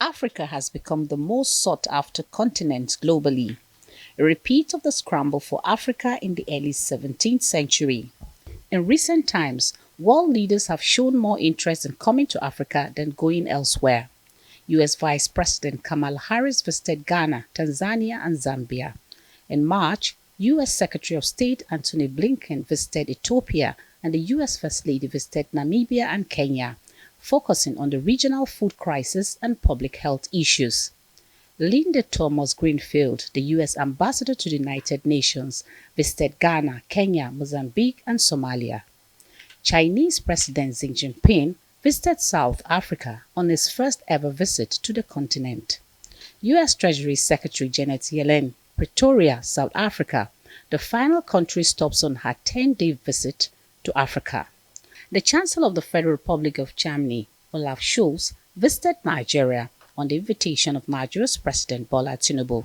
Africa has become the most sought-after continent globally, a repeat of the scramble for Africa in the early 17th century. In recent times, world leaders have shown more interest in coming to Africa than going elsewhere. US Vice President Kamala Harris visited Ghana, Tanzania, and Zambia. In March, US Secretary of State Antony Blinken visited Ethiopia, and the US First Lady visited Namibia and Kenya, focusing on the regional food crisis and public health issues. Linda Thomas-Greenfield, the US Ambassador to the United Nations, visited Ghana, Kenya, Mozambique, and Somalia. Chinese President Xi Jinping visited South Africa on his first ever visit to the continent. US Treasury Secretary Janet Yellen, Pretoria, South Africa, the final country stops on her 10-day visit to Africa. The Chancellor of the Federal Republic of Germany, Olaf Scholz, visited Nigeria on the invitation of Nigeria's President Bola Tinubu.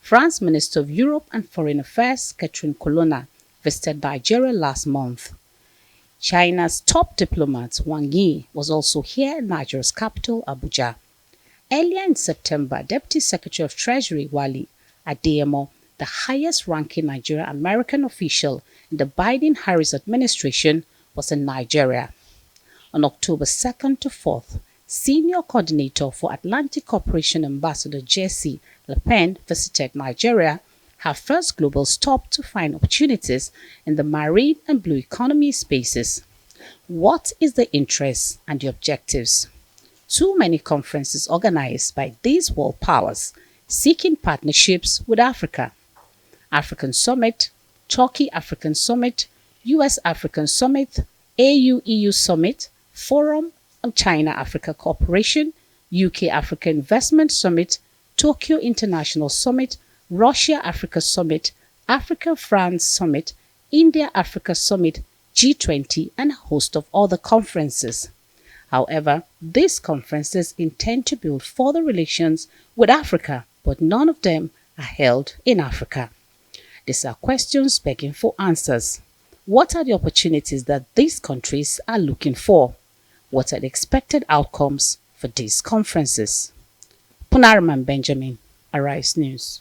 France Minister of Europe and Foreign Affairs Catherine Colonna visited Nigeria last month. China's top diplomat Wang Yi was also here in Nigeria's capital, Abuja. Earlier in September, Deputy Secretary of Treasury Wale Adeyemo, the highest-ranking Nigerian-American official in the Biden-Harris administration, was in Nigeria. On October 2nd to 4th, Senior Coordinator for Atlantic Cooperation Ambassador Jessie Le Pen visited Nigeria, her first global stop to find opportunities in the marine and blue economy spaces. What is the interest and the objectives? Too many conferences organized by these world powers seeking partnerships with Africa. African Summit, Turkey African Summit, US African Summit, AU-EU Summit, Forum on China-Africa Cooperation, UK-Africa Investment Summit, Tokyo International Summit, Russia-Africa Summit, Africa-France Summit, India-Africa Summit, G20, and a host of other conferences. However, these conferences intend to build further relations with Africa, but none of them are held in Africa. These are questions begging for answers. What are the opportunities that these countries are looking for? What are the expected outcomes for these conferences? Punaraman Benjamin, Arise News.